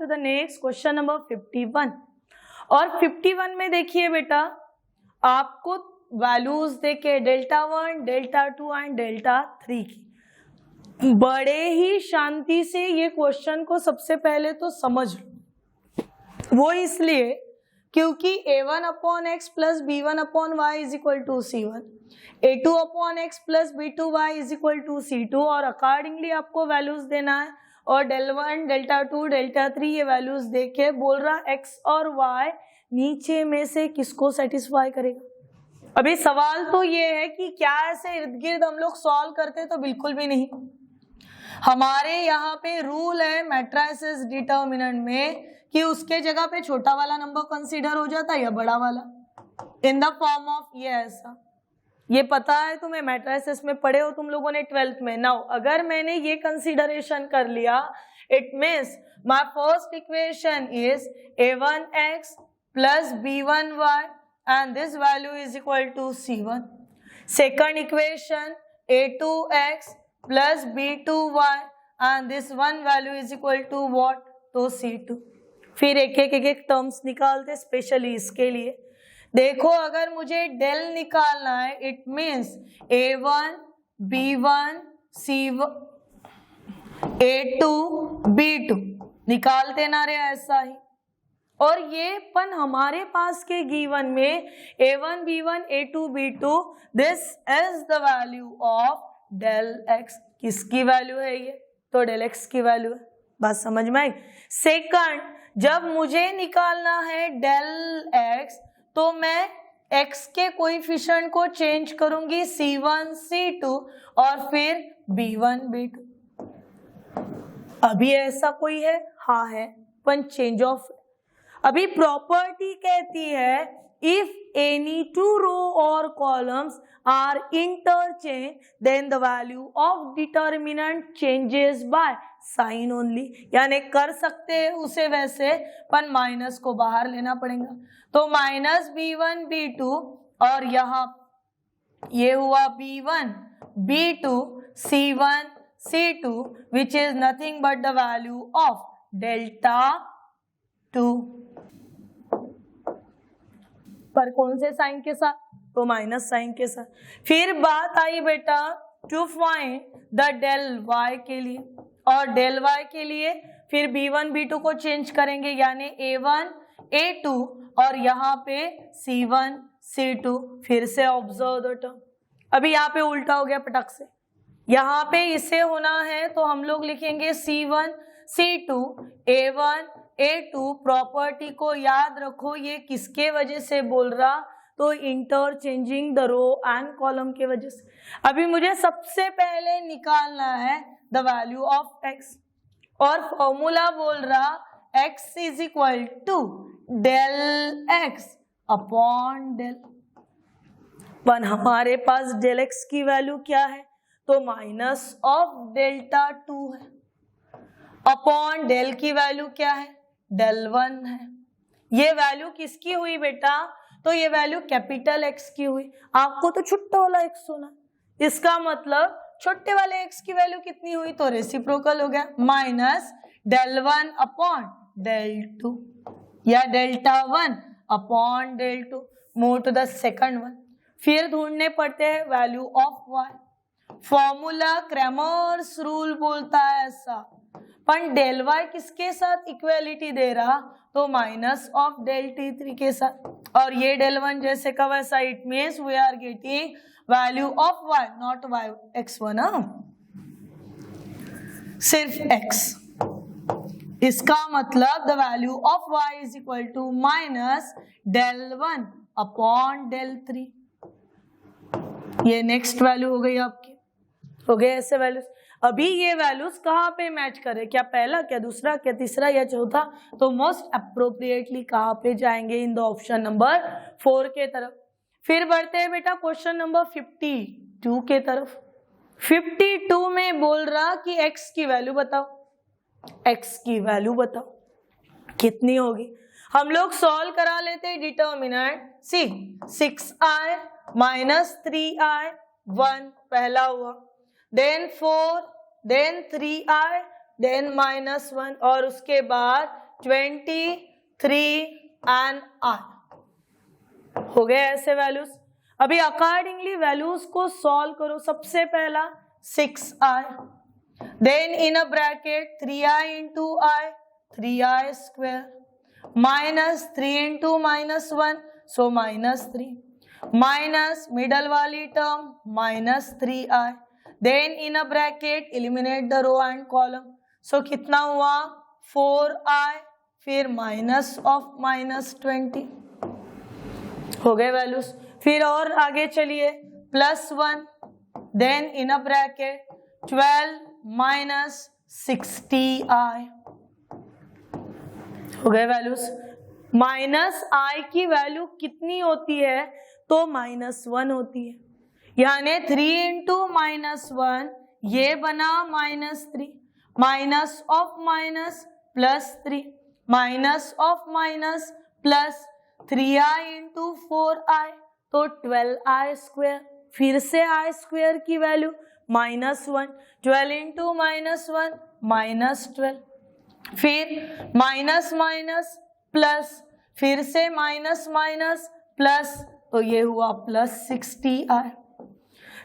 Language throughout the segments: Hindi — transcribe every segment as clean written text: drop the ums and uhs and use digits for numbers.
To the next question number 51। और 51 में देखिए बेटा, आपको वैल्यूज देके डेल्टा 1, डेल्टा 2 एंड डेल्टा 3 की बड़े ही शांति से ये क्वेश्चन को सबसे पहले तो समझ लो। वो इसलिए क्योंकि a1 upon x plus b1 upon y is equal to c1, a2 upon x plus b2 y is equal to c2, और अकॉर्डिंगली आपको वैल्यूज देना है। और डेल 1, डेल्टा 2, डेल्टा 3 ये वैल्यूज देके बोल रहा x और y नीचे में से किसको सेटिस्फाई करेगा। अभी सवाल तो ये है कि क्या ऐसे इर्द गिर्द हम लोग सॉल्व करते, तो बिल्कुल भी नहीं। हमारे यहाँ पे रूल है मैट्रिसेस डिटर्मिनेंट में कि उसके जगह पे छोटा वाला नंबर कंसीडर हो जाता है या बड़ा वाला, इन द फॉर्म ऑफ ये ऐसा। ये पता है तुम्हें, मैट्रिसेस में पढ़े हो तुम लोगों ने 12th में। नाउ अगर मैंने ये कंसीडरेशन कर लिया, it means my first equation is a1x plus b1y and this value is equal to c1। Second equation a2x plus b2y and this one value is equal to what, तो c2। फिर एक एक टर्म्स निकालते स्पेशली इसके लिए। देखो अगर मुझे डेल निकालना है, it means a1 b1 c1 a2 b2 निकालते ना रे ऐसा ही। और ये पन हमारे पास के गिवन में a1 b1 a2 b2, this is the value of del x। किसकी वैल्यू है ये, तो डेल x की वैल्यू है। बात समझ में आई। सेकंड, जब मुझे निकालना है डेल x, तो मैं x के कोएफिशिएंट को चेंज करूंगी c1 c2 और फिर b1 b2। अभी ऐसा कोई है, हाँ है, पर चेंज ऑफ। अभी प्रॉपर्टी कहती है इफ एनी टू रो और columns are interchange then the value of determinant changes by sign only. यानी कर सकते हैं उसे वैसे, पर माइनस को बाहर लेना पड़ेगा। तो माइनस b1 b2 और यहाँ ये हुआ b1 b2 c1 c2 which is nothing but the value of delta 2। पर कौन से साइन के साथ, तो माइनस साइन के साथ। फिर बात आई बेटा to find the del y के लिए, और डेल y के लिए फिर b1 b2 को चेंज करेंगे, यानी a1 a2 और यहाँ पे c1 c2। फिर से ऑब्जर्व द टर्म। अभी यहाँ पे उल्टा हो गया पटक से, यहाँ पे इसे होना है तो हम लोग लिखेंगे c1 c2 a1 a2। Property को याद रखो, ये किसके वजह से बोल रहा, तो interchanging the row and column के वजह से। अभी मुझे सबसे पहले निकालना है द वैल्यू ऑफ x, और फॉर्मूला बोल रहा x is equal to del x upon del. पर हमारे पास डेल x की वैल्यू क्या है, तो माइनस ऑफ डेल्टा 2 है, अपॉन डेल की वैल्यू क्या है, डेल 1 है। ये वैल्यू किसकी हुई बेटा, तो ये वैल्यू कैपिटल X की हुई। आपको तो छोटा वाला x होना, इसका मतलब छोटे वाले x की वैल्यू कितनी हुई, तो रेसिप्रोकल हो गया, माइनस डेल 1 अपॉन डेल 2 या delta 1 upon del 2। Move to the second one. फिर ढूंढने पड़ते हैं value of y। Formula Cramer's rule बोलता है ऐसा, पर डेल y किसके साथ इक्वलिटी दे रहा, तो माइनस ऑफ डेल t3 के साथ। और ये डेल 1 जैसे का वैसा, it means we are getting value of y not y x1, सिर्फ x। इसका मतलब the value of y is equal to minus del 1 upon del 3। ये नेक्स्ट वैल्यू हो गई आपकी, हो गए ऐसे वैल्यूज। अभी ये वैल्यूज कहाँ पे मैच करे, क्या पहला, क्या दूसरा, क्या तीसरा या चौथा, तो मोस्ट अप्रोप्रिएटली कहाँ पे जाएंगे, इन द ऑप्शन नंबर 4 के तरफ। फिर बढ़ते हैं बेटा क्वेश्चन नंबर 52 के तरफ। 52 में बोल रहा कि x की वैल्यू बताओ, x की वैल्यू बताओ कितनी होगी। हम लोग सॉल्व करा लेते हैं डिटर्मिनेंट। सी 6i माइनस 3i 1 पहला हुआ, देन 4, देन 3i, देन -1, और उसके बाद 23 एंड आई। हो गए ऐसे वैल्यूज। अभी अकॉर्डिंगली वैल्यूज को सॉल्व करो। सबसे पहला 6i, then in a bracket 3i into I 3i square minus 3 into -1 so -3 minus middle वाली term -3i, then in a bracket eliminate the row and column. So कितना हुआ 4i, फिर माइनस ऑफ -20। हो गए वैल्यूज। फिर और आगे चलिए +1, then in a bracket 12 minus 60i। हो गए वैल्यूज। -i की वैल्यू कितनी होती है तो -1 होती है, यानी 3 इंटू -1 ये बना -3, minus of minus +3 minus of minus plus 3i into 4i तो 12i स्क्वायर। फिर से i स्क्वायर की वैल्यू -1, 12 इंटू -1 -12, फिर माइनस माइनस प्लस, फिर से माइनस माइनस प्लस, तो ये हुआ +60i।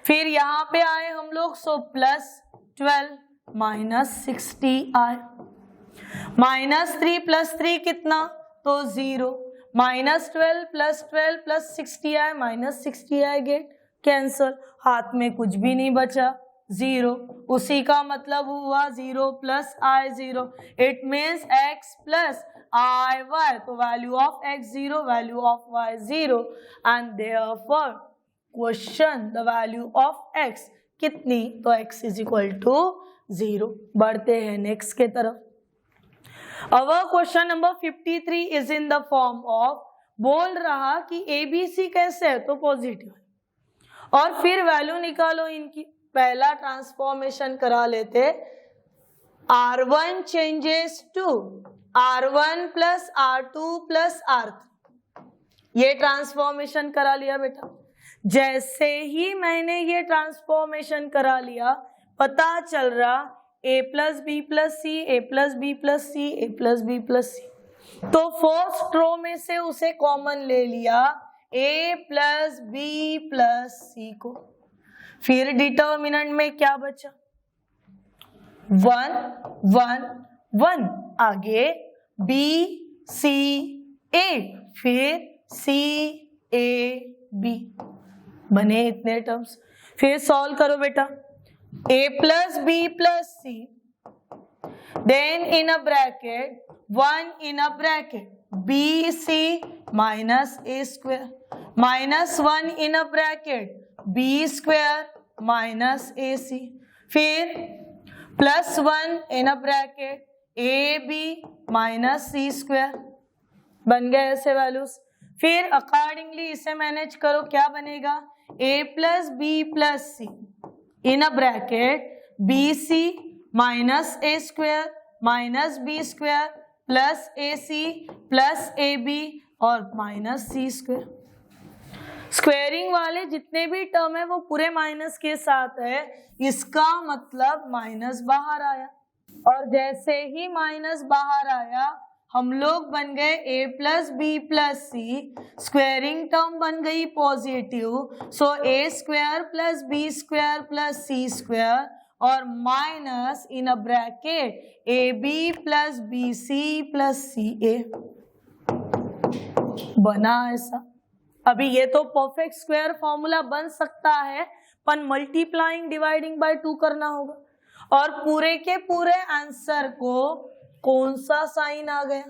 फिर यहाँ पे आए हम लोग, सो +12 -60i, -3 + 3 कितना तो 0, -12 + 12 + 60i -60i गेट कैंसल, हाथ में कुछ भी नहीं बचा 0। उसी का मतलब हुआ 0 + i 0, it means x + i y, तो value of x 0, value of y 0 and therefore question the value of x कितनी तो x = 0। बढ़ते हैं नेक्स्ट के तरफ। Our question number 53 is in the form of, बोल रहा कि ABC कैसे है तो पॉजिटिव है, और फिर वैल्यू निकालो इनकी। पहला ट्रांसफॉर्मेशन करा लेते, R1 changes to R1 + R2 + R3, ये ट्रांसफॉर्मेशन करा लिया बेटा। जैसे ही मैंने ये ट्रांसफॉर्मेशन करा लिया, पता चल रहा a + b + c, a + b + c, a + b + c, तो फर्स्ट रो में से उसे कॉमन ले लिया a + b + c को। फिर डिटर्मिनेंट में क्या बचा 1 1 1, आगे b c a, फिर c a b, बने इतने टर्म्स। फिर सॉल्व करो बेटा, a + b + c, then in a bracket 1 in a bracket bc minus a square -1 in a bracket b square minus ac, फिर +1 in a bracket ab minus c square, बन गए ऐसे वैल्यूज। फिर अकॉर्डिंगली इसे मैनेज करो, क्या बनेगा a + b + c in a bracket bc minus a square minus b square plus ac plus ab और -c square। स्क्वेयरिंग वाले जितने भी टर्म है वो पूरे माइनस के साथ है, इसका मतलब माइनस बाहर आया, और जैसे ही माइनस बाहर आया हम लोग बन गए a + b + c, squaring term बन गई पॉजिटिव, सो a² + b² + c² और minus in a bracket ab + bc + ca, बना ऐसा। अभी ये तो परफेक्ट स्क्वायर फॉर्मूला बन सकता है, पर मल्टीप्लाइंग डिवाइडिंग बाय 2 करना होगा, और पूरे के पूरे आंसर को कौन सा साइन आ गया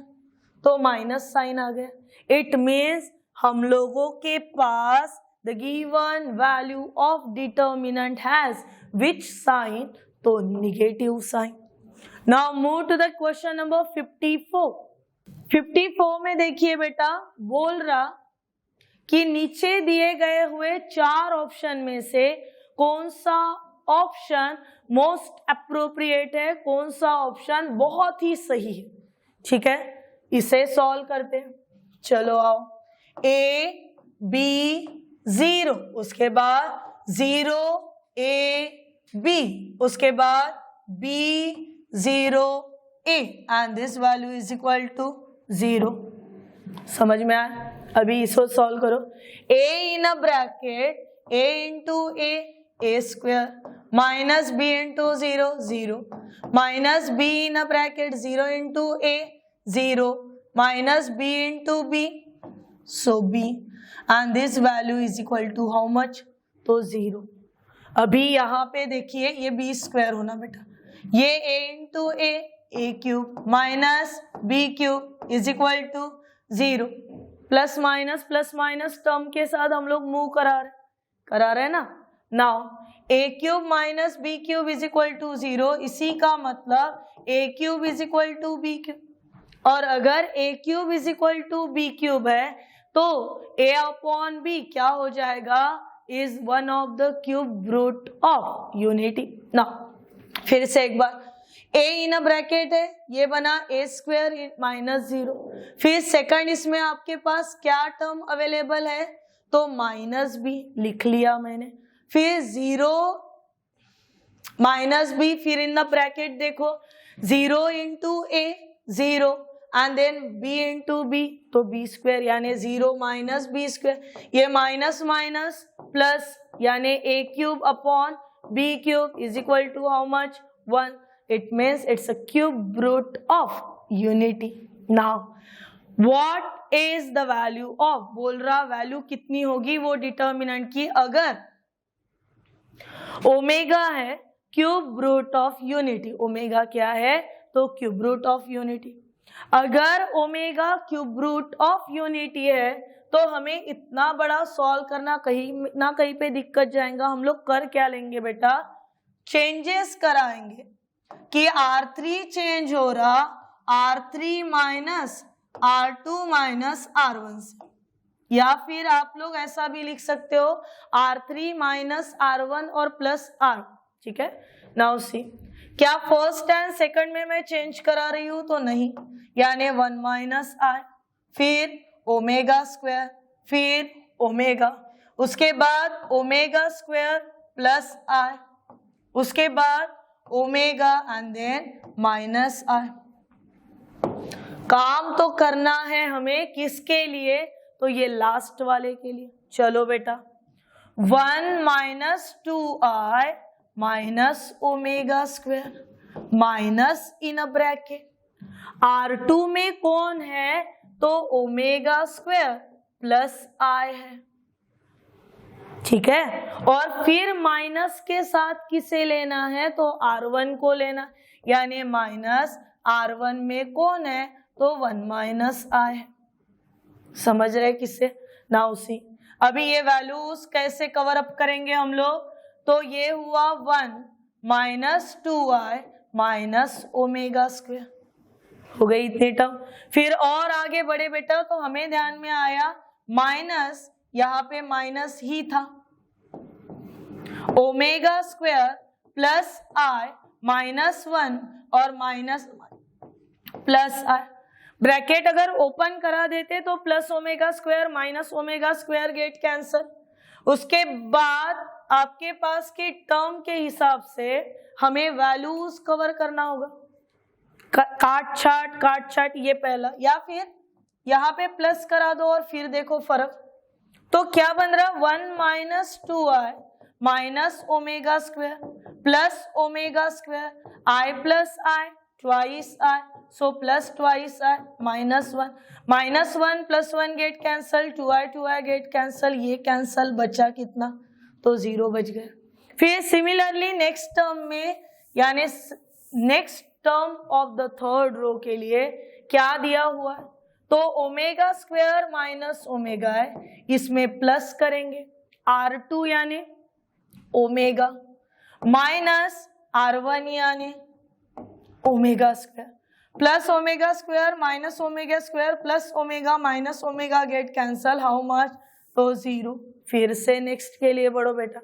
तो माइनस साइन आ गया। इट मीन्स हम लोगों के पास the given value of determinant has which sign तो negative sign. Now move to the question number 54। 54 में देखिए बेटा, बोल रहा कि नीचे दिए गए हुए 4 ऑप्शन में से कौन सा ऑप्शन मोस्ट अप्रोप्रिएट है, कौन सा ऑप्शन बहुत ही सही है। ठीक है, इसे सॉल्व करते हैं। चलो आओ, a b 0, उसके बाद 0 a b, उसके बाद b 0 a and this value is equal to 0. समझ में आया? अभी इसको सॉल्व करो. a in a bracket a into a square minus b into 0 0 minus b in a bracket 0 into a 0 minus b into b, so b and this value is equal to how much? तो 0. अभी यहाँ पे देखिए ये b स्क्वायर होना बेटा, ये a into a cube minus b cube is equal to 0. Plus minus term के साथ हम लोग मूव करा रहे हैं ना. Now a cube minus b cube is equal to 0, इसी का मतलब a cube is equal to b cube. और अगर a cube is equal to b cube है तो a अपॉन b क्या हो जाएगा? Is one of the cube root of unity. ना फिर से एक बार, a इन अ ब्रैकेट है, ये बना a स्क्वायर माइनस 0. फिर सेकंड इसमें आपके पास क्या टर्म अवेलेबल है? तो माइनस b लिख लिया मैंने. फिर 0 माइनस b, फिर इन द ब्रैकेट देखो 0 into a 0 and then b into b, तो b स्क्वायर यानी 0 माइनस b स्क्वायर, ये माइनस माइनस प्लस यानी a cube upon b cube is equal to how much? 1. It means it's a cube root of unity. Now what is the value of? बोल रहा वैल्यू कितनी होगी वो डिटर्मिनेंट की. अगर ओमेगा है cube root of unity, omega क्या है? तो क्यूब रूट ऑफ यूनिटी. अगर omega cube root of unity है तो हमें इतना बड़ा सॉल्व करना कहीं ना कहीं पे दिक्कत जाएगा. हम लोग कर क्या लेंगे बेटा? चेंजेस कराएंगे कि R3 चेंज हो रहा R3 minus R2 minus R1 से, या फिर आप लोग ऐसा भी लिख सकते हो R3 माइनस R1 और प्लस R. ठीक है. नाउ सी, क्या फर्स्ट एंड सेकंड में मैं चेंज करा रही हूं? तो नहीं, यानी 1 माइनस I, फिर ओमेगा स्क्वायर, फिर ओमेगा, उसके बाद ओमेगा स्क्वायर प्लस I, उसके बाद omega and then minus I. काम तो करना है हमें किसके लिए? तो ये लास्ट वाले के लिए. चलो बेटा, 1 minus 2I minus omega square minus in a bracket R2 में कौन है? तो ओमेगा स्क्वायर प्लस I है. ठीक है. और फिर माइनस के साथ किसे लेना है? तो R1 को लेना, यानी माइनस R1 में कौन है? तो 1 माइनस I है. समझ रहे किससे? ना उसी. अभी ये वैल्यूज कैसे कवर अप करेंगे हम लोग? तो ये हुआ 1 minus 2I minus omega square, हो गई इतनी टर्म. फिर और आगे बढ़े बेटा तो हमें ध्यान में आया माइनस, यहाँ पे माइनस ही था, omega square plus I minus 1 और माइनस प्लस I. ब्रैकेट अगर ओपन करा देते तो plus omega square minus omega square get cancel. उसके बाद आपके पास के टर्म के हिसाब से हमें वैल्यूज कवर करना होगा. काट छाट ये पहला, या फिर यहाँ पे प्लस करा दो और फिर देखो फर्क. तो क्या बन रहा? 1 minus 2I minus omega square plus omega square I plus I twice I, so plus twice I minus 1 minus 1 plus 1 get cancel, 2I get cancel, ये कैंसल, बचा कितना? तो 0 बच गया. फिर सिमिलरली नेक्स्ट टर्म में यानी next term of the third row के लिए क्या दिया हुआ है? तो ओमेगा स्क्वायर माइनस ओमेगा है, इसमें प्लस करेंगे R2 यानी ओमेगा माइनस R1 यानी omega square plus omega square minus omega square plus omega minus omega get cancel, how much? तो 0. फिर से नेक्स्ट के लिए बढ़ो बेटा,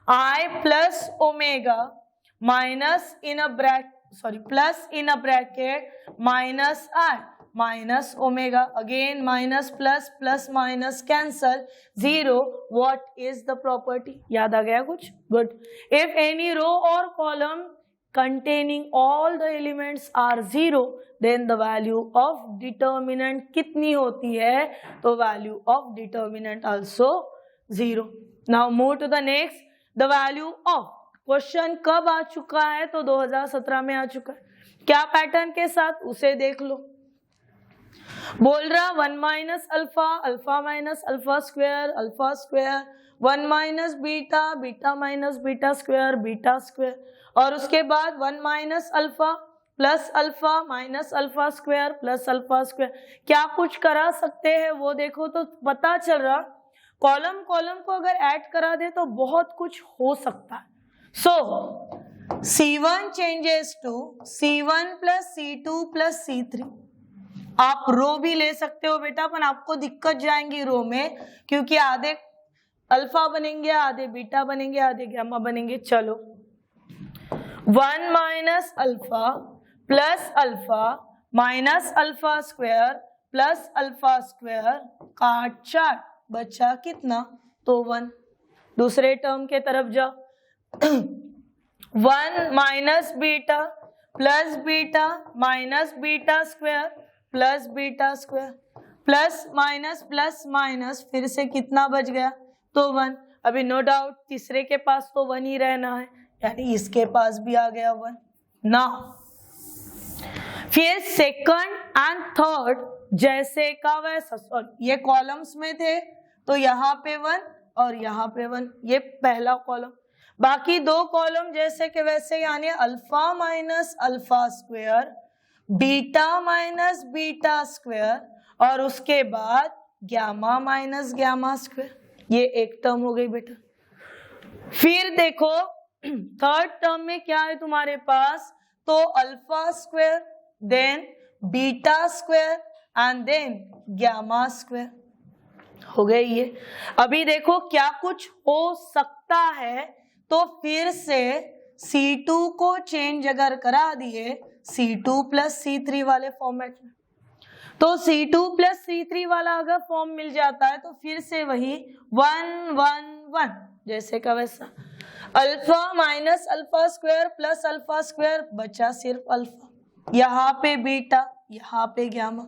I plus omega minus in a plus in a bracket minus I minus omega, again minus plus plus minus cancel, 0. What is the property? याद आ गया कुछ? गुड. इफ एनी रो और column containing all the elements are 0, then the value of determinant कितनी होती है? तो value of determinant also 0. Now move to the next. The value of question कब आ चुका है? तो 2017 में आ चुका है. क्या पैटर्न के साथ? उसे देख लो. बोल रहा 1 minus alpha, alpha minus alpha square, alpha square, 1 minus beta, beta minus beta square, beta square, और उसके बाद 1 minus alpha plus alpha minus alpha square plus alpha square. क्या कुछ करा सकते हैं वो देखो तो पता चल रहा. कॉलम कॉलम को अगर ऐड करा दे तो बहुत कुछ हो सकता है. So C1 changes to C1 plus C2 plus C3. आप रो भी ले सकते हो बेटा, पर आपको दिक्कत जाएंगी रो में, क्योंकि आधे अल्फा बनेंगे, आधे बीटा बनेंगे, आधे गामा बनेंगे. चलो 1 minus alpha plus alpha minus alpha square plus alpha square काट चाट, बचा कितना? तो 1. दूसरे टर्म के तरफ जाओ. 1 minus beta plus beta minus beta square plus beta square plus minus फिर से कितना बच गया? तो 1. अभी नो डाउट तीसरे के पास तो 1 ही रहना है, यानी इसके पास भी आ गया 1. ना फिर सेकंड एंड थर्ड जैसे का वैसा, सॉरी ये कॉलम्स में थे तो यहाँ पे 1 और यहाँ पे 1, ये पहला कॉलम. बाकी दो कॉलम जैसे के वैसे, यानी alpha minus alpha square, beta minus beta square, और उसके बाद गामा माइनस गामा स्क्वायर. ये एक टर्म हो गई बेटा. फिर देखो थर्ड टर्म में क्या है तुम्हारे पास? तो alpha square, then beta square and then gamma square. हो गई ये. अभी देखो क्या कुछ हो सकता है, तो फिर से C2 को चेंज अगर करा दिए C2 प्लस C3 वाले फॉर्मेट में, तो C2 प्लस C3 वाला अगर फॉर्म मिल जाता है तो फिर से वही 1 1 1 जैसे का वैसा. Alpha minus alpha square plus alpha square, बचा सिर्फ अल्फा. यहाँ पे बीटा, यहाँ पे गामा.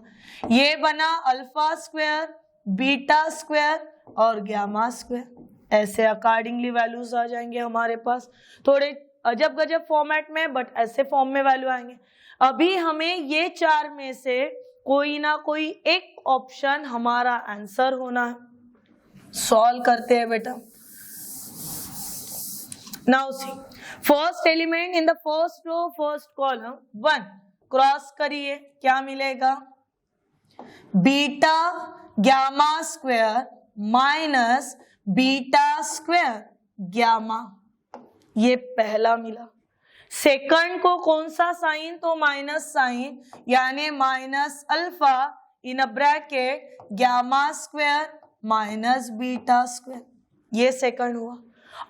ये बना अल्फा स्क्वायर, बीटा स्क्वायर और गामा स्क्वायर. ऐसे अकॉर्डिंगली वैल्यूज आ जाएंगे हमारे पास. थोड़े अजब गजब फॉर्मेट में, बट ऐसे फॉर्म में वैल्यू आएंगे. अभी हमें ये 4 में से कोई ना कोई एक ऑप्शन हमारा आंसर होना है. सॉल्व करते हैं बेटा. Now see, first element in the first row first column 1, cross करिए, क्या मिलेगा? Beta gamma square minus beta square gamma. ये पहला मिला. सेकंड को कौन सा साइन? तो माइनस साइन, यानी minus alpha in a bracket gamma square minus beta square. ये सेकंड हुआ.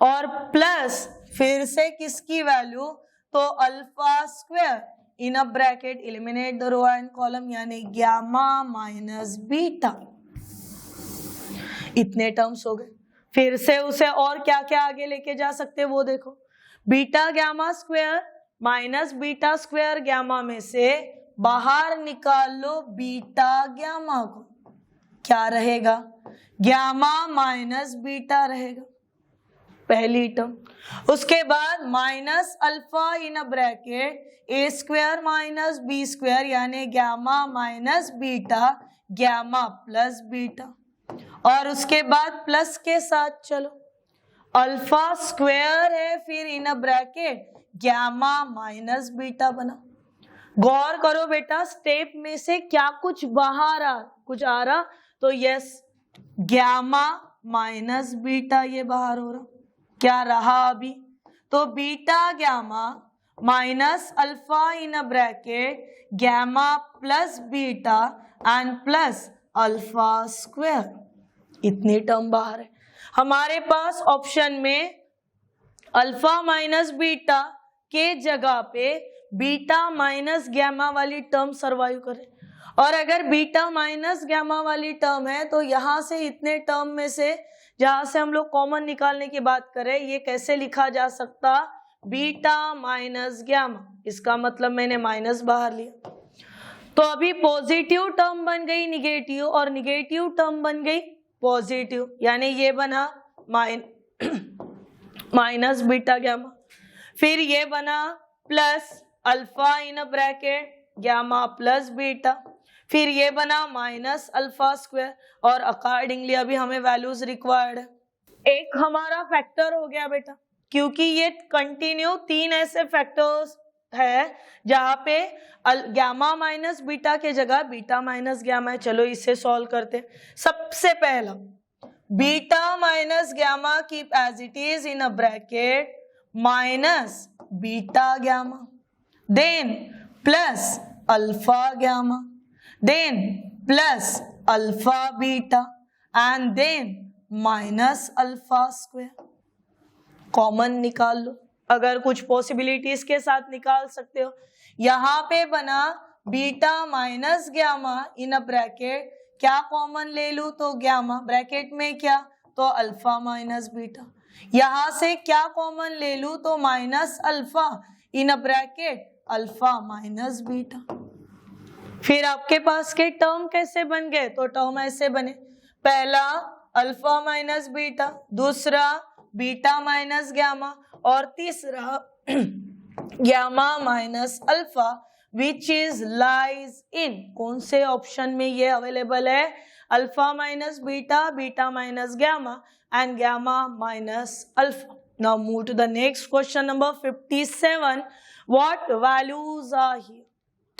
और प्लस फिर से किसकी वैल्यू? तो alpha square in a bracket eliminate the row and column, यानी गामा माइनस बीटा. इतने टर्म्स हो गए. फिर से उसे और क्या क्या आगे लेके जा सकते वो देखो. Beta gamma square minus beta square gamma में से बाहर निकाल लो बीटा गामा को, क्या रहेगा? गामा माइनस बीटा रहेगा, पहली टर्म. उसके बाद minus alpha in a bracket A square minus B square, यानी gamma minus beta gamma plus beta. और उसके बाद प्लस के साथ चलो, अल्फा स्क्वायर है, फिर in a bracket gamma minus beta बना. गौर करो बेटा, स्टेप में से क्या कुछ बाहर कुछ आ रहा, तो यस गामा माइनस बीटा ये बाहर हो रहा. क्या रहा अभी? तो beta gamma minus alpha in a bracket gamma plus beta and plus alpha square. इतनी टर्म बाहर है हमारे पास. ऑप्शन में अल्फा माइनस बीटा के जगह पे बीटा माइनस गामा वाली टर्म सर्वाइव करे. और अगर बीटा माइनस गामा वाली टर्म है तो यहाँ से इतने टर्म में से जहाँ से हम लोग कॉमन निकालने की बात करें, ये कैसे लिखा जा सकता? बीटा माइनस गामा, इसका मतलब मैंने माइनस बाहर लिया, तो अभी पॉजिटिव टर्म बन गई निगेटिव और निगेटिव टर्म बन गई पॉजिटिव, यानी ये बना माइनस बीटा गामा, फिर ये बना plus alpha in bracket gamma plus beta, फिर ये बना माइनस अल्फा स्क्वायर, और अकॉर्डिंगली अभी हमें वैल्यूज रिक्वायर्ड है। एक हमारा फैक्टर हो गया बेटा, क्योंकि ये कंटिन्यू तीन ऐसे फैक्टर्स है जहां पे गामा माइनस बीटा के जगह बीटा माइनस गामा है। चलो इसे सॉल्व करते। सबसे पहला beta minus gamma keep as it is in a bracket minus beta gamma, then plus alpha gamma, then plus alpha beta and then minus alpha square. Common निकाल लो, अगर कुछ पॉसिबिलिटीज के साथ निकाल सकते हो। यहाँ पे बना beta minus gamma in a bracket, क्या कॉमन ले लूं तो गामा, ब्रैकेट में क्या तो अल्फा माइनस बीटा, यहाँ से क्या कॉमन ले लूं तो minus alpha in a bracket alpha minus beta. फिर आपके पास के टर्म कैसे बन गए, तो टर्म ऐसे बने, पहला अल्फा माइनस बीटा, दूसरा बीटा माइनस गामा, और तीसरा gamma minus alpha, which is lies in, कौन से ऑप्शन में ये अवेलेबल है, alpha minus beta, beta minus gamma and gamma minus alpha. Now move to the next question number 57। What values are here,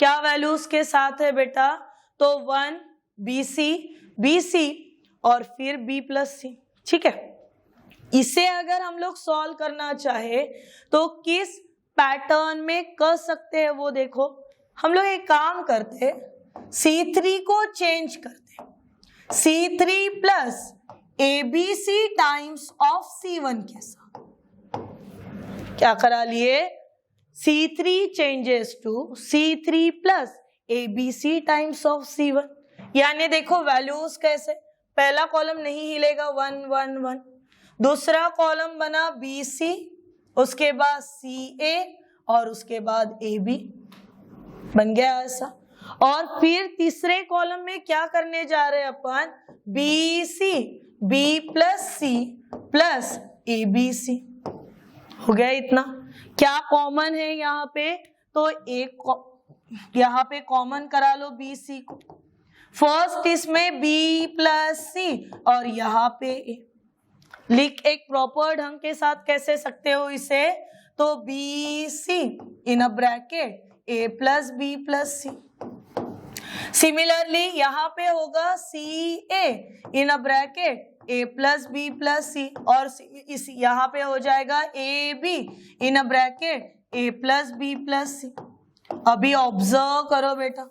क्या वैल्यूज के साथ है बेटा, तो 1 BC और फिर B प्लस C, ठीक है। इसे अगर हम लोग सॉल्व करना चाहे तो किस पैटर्न में कर सकते हैं वो देखो। हम लोग एक काम करते, C3 को चेंज करते, C3 plus ABC times of C1 के साथ क्या करा लिए, C3 changes to C3 plus ABC times of C1, यानी देखो वैल्यूज कैसे, पहला कॉलम नहीं हिलेगा 1 1 1, दूसरा कॉलम बना BC, उसके बाद CA और उसके बाद AB, बन गया ऐसा। और फिर तीसरे कॉलम में क्या करने जा रहे हैं अपन, BC B plus C plus ABC, हो गया इतना। क्या कॉमन है यहाँ पे, तो एक यहाँ पे कॉमन करा लो BC को, फर्स्ट इसमें B प्लस C और यहाँ पे A, लिख एक प्रॉपर ढंग के साथ कैसे सकते हो इसे, तो BC in a bracket A plus B plus C। Similarly यहाँ पे होगा CA in a bracket A plus B plus C, और इस यहाँ पे हो जाएगा AB in a bracket A plus B plus C। अभी ऑब्जर्व करो बेटा,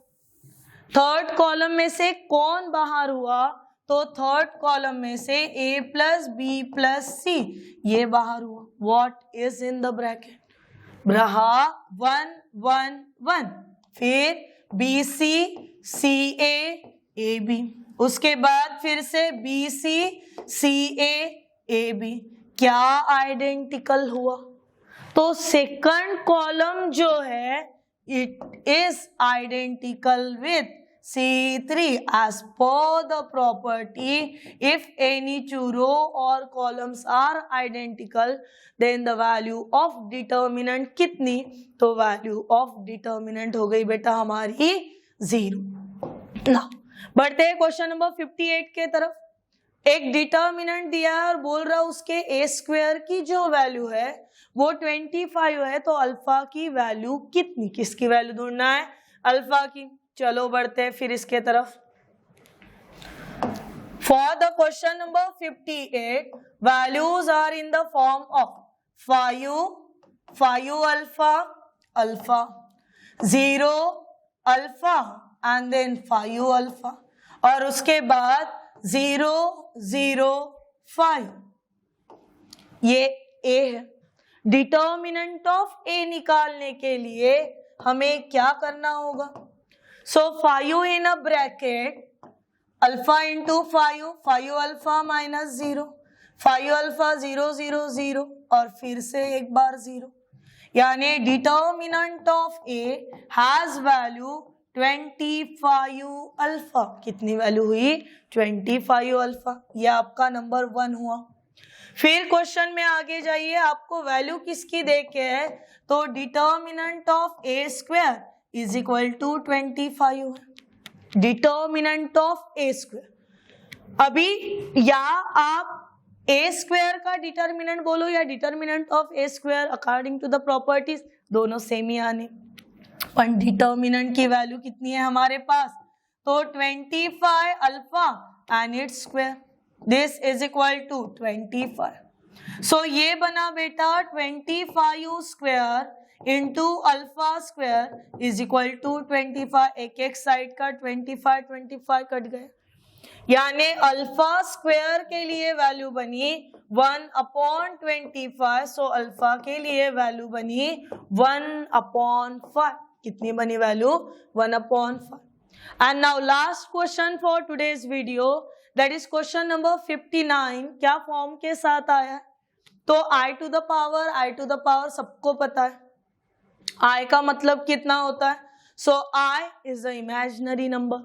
थर्ड कॉलम में से कौन बाहर हुआ, तो थर्ड कॉलम में से A plus B plus C ये बाहर हुआ। What is in the bracket, रहा 1 1 1, फिर BC CA AB, उसके बाद फिर से BC CA AB, क्या आइडेंटिकल हुआ, तो सेकंड कॉलम जो है it is identical with C3 as per the property if any two row or columns are identical then the value of determinant कितनी, तो value of determinant हो गई बेटा हमारी 0। ना बढ़ते हैं क्वेश्चन नंबर 58 के तरफ। एक डिटर्मिनेंट दिया है और बोल रहा उसके a स्क्वायर की जो वैल्यू है वो 25 है, तो अल्फा की वैल्यू कितनी, किसकी वैल्यू ढूंढना है, अल्फा की। चलो बढ़ते हैं फिर इसके तरफ। For the question number 58 values are in the form of 5 alpha alpha, 0 alpha and then 5 alpha, और उसके बाद 0 0 5, ये A है। डिटर्मिनेंट ऑफ A निकालने के लिए हमें क्या करना होगा, so 5 in a bracket alpha into 5 alpha minus 0, 5 alpha 0 0 0 और फिर से एक बार 0, यानी determinant of A has value 25 alpha. कितनी वैल्यू हुई? 25 अल्फा। यह आपका नंबर 1 हुआ। फिर क्वेश्चन में आगे जाइए, आपको वैल्यू किसकी दे के है, तो determinant of A square is equal to 25 है। Determinant of A square. अभी या आप ए स्क्वायर का डिटर्मिनेंट बोलो या determinant of A square, according to the properties दोनों सेम ही आने। पर डिटर्मिनेंट की वैल्यू कितनी है हमारे पास, तो 25 alpha and it's square, this is equal to 25। So ये बना बेटा 25 square into alpha square is equal to 25। एक एक साइड का 25 कट गए, यानी अल्फा स्क्वायर के लिए वैल्यू बनी 1/25। सो अल्फा के लिए वैल्यू बनी 1/5। कितनी बनी value? 1/5। And now last question for today's video, that is question number 59। क्या फॉर्म के साथ आया है, तो i टू द पावर सबको पता है। i का मतलब कितना होता है, so i is the imaginary number,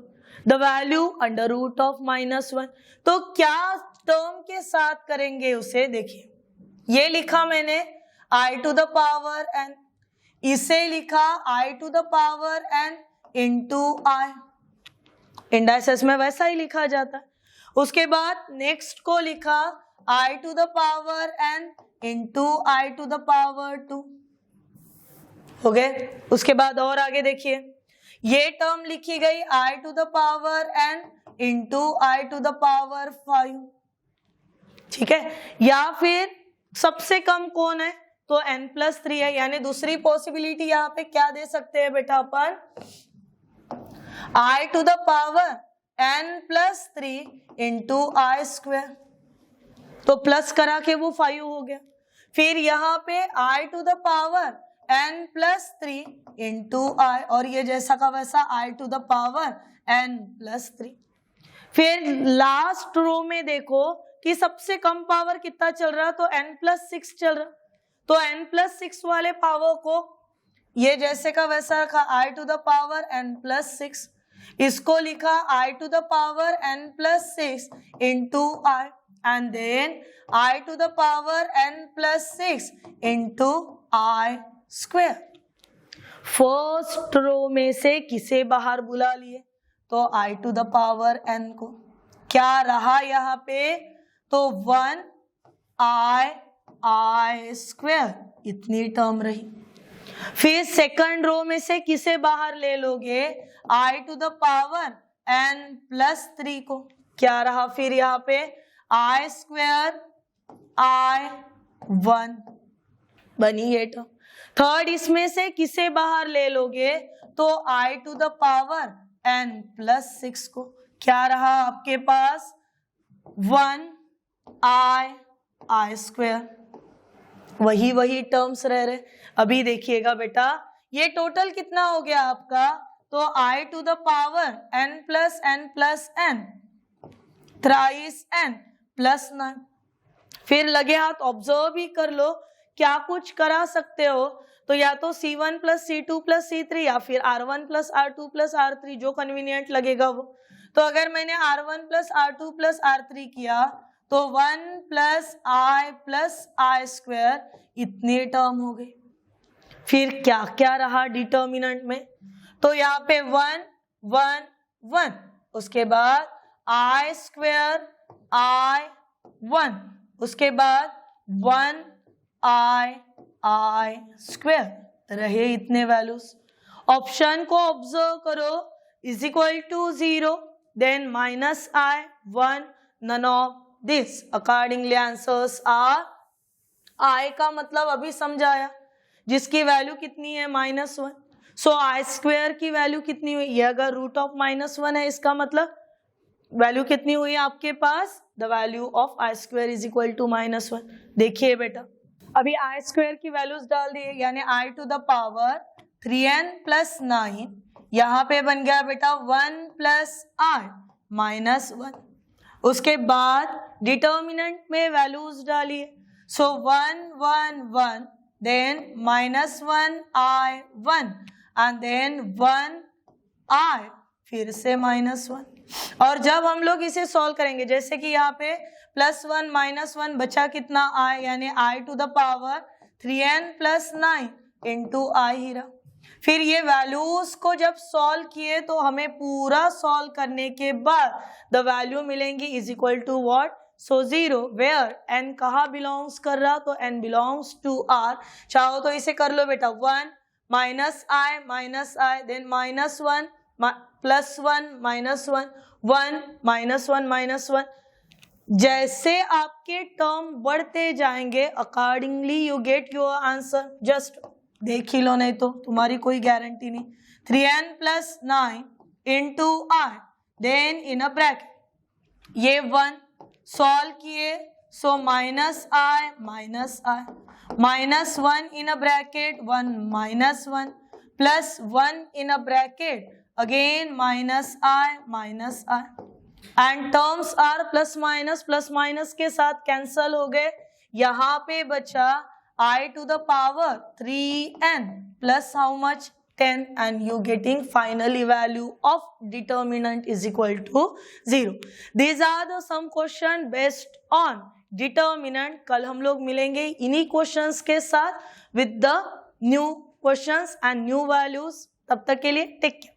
the value under root of -1। तो क्या टर्म के साथ करेंगे उसे देखिए, ये लिखा मैंने i to the power n, इसे लिखा i to the power n इंटू i। इंडाइसेस में वैसा ही लिखा जाता है। उसके बाद नेक्स्ट को लिखा i to the power n इंटू i टू द पावर 2। हो गए। उसके बाद और आगे देखिए, ये टर्म लिखी गई i to the power n इंटू i टू द पावर 5। ठीक है, या फिर सबसे कम कौन है, तो n+3 है। यानी दूसरी पॉसिबिलिटी यहाँ पे क्या दे सकते हैं बेटा अपन, i to the power n+3 into i square, तो प्लस करा के वो 5 हो गया। फिर यहाँ पे i to the power n+3 into i, और ये जैसा का वैसा i to the power n+3। फिर लास्ट रो में देखो कि सबसे कम पावर कितना चल रहा, तो n+6 चल रहा, तो n+6 वाले पावर को ये जैसे का वैसा रखा i to the power n+6, इसको लिखा i to the power n+6 into i, and then i to the power n+6 into i square. First row में से किसे बाहर बुला लिए, तो i to the power n को। क्या रहा यहाँ पे, तो 1i स्क्वायर, इतनी टर्म रही। फिर सेकंड रो में से किसे बाहर ले लोगे, i to the power n+3 को। क्या रहा फिर यहाँ पे, i स्क्वायर i1 बनी ये टर्म। थर्ड इसमें से किसे बाहर ले लोगे, तो i to the power n+6 को। क्या रहा आपके पास, 1i स्क्वायर, वही टर्म्स रह रहे। अभी देखिएगा बेटा, ये टोटल कितना हो गया आपका, तो i to the power n+n+n thrice n +9। फिर लगे हाथ ऑब्जर्व ही कर लो, क्या कुछ करा सकते हो, तो या तो C1 + C2 + C3 या फिर R1 + R2 + R3, जो कन्वीनियंट लगेगा वो। तो अगर मैंने R1 + R2 + R3 किया, तो 1 + I स्क्वायर, इतनी टर्म हो गई। फिर क्या क्या रहा डिटर्मिनेंट में, तो यहाँ पे 1 1 1, उसके बाद I स्क्वायर I1, उसके बाद 1I स्क्वायर, रहे इतने वैल्यूज। ऑप्शन को ऑब्जर्व करो, is equal to 0, then -I 1, none of this. Accordingly answers are, I का मतलब अभी समझाया, जिसकी वैल्यू कितनी है -1। सो I स्क्वायर की वैल्यू कितनी हुई, ये अगर रूट ऑफ -1 है, इसका मतलब वैल्यू कितनी हुई आपके पास, the value of I square is equal to -1। देखिए बेटा, अभी I स्क्वायर की वैल्यूज डाल दिए, यानी I to the power 3n + 9, यहाँ पे बन गया बेटा 1 + I -1। उसके बाद डिटर्मिनेंट में वैल्यूज डालिए, सो 1 1 1, then -1i1 and then 1i, फिर से -1। और जब हम लोग इसे सॉल्व करेंगे, जैसे कि यहाँ पे +1 -1 बचा कितना i, यानी i to the power 3n + 9 into i हीरा। फिर ये वैल्यूज को जब सॉल्व किए तो हमें पूरा सॉल्व करने के बाद द वैल्यू मिलेंगी is equal to what, so 0, where n कहाँ बिलोंग्स कर रहा, तो n बिलोंग्स टू r। चाहो तो इसे कर लो बेटा 1 -i देन -1 +1 -1 1 -1 जैसे आपके टर्म बढ़ते जाएंगे accordingly you get your answer. Just देख ही लो, नहीं तो तुम्हारी कोई गारंटी नहीं। 3n + 9 into i, then in a bracket ये 1 सॉल्व किए, so -i -1 in a bracket 1 -1 +1 in a bracket again -i and terms are plus minus के साथ कैंसल हो गए। यहाँ पे बचा I to the power 3n plus how much, 10, and you getting finally value of determinant is equal to 0. These are the some question based on determinant। कल हम लोग मिलेंगे इन्हीं questions के साथ with the new questions and new values। तब तक के लिए टेक केयर।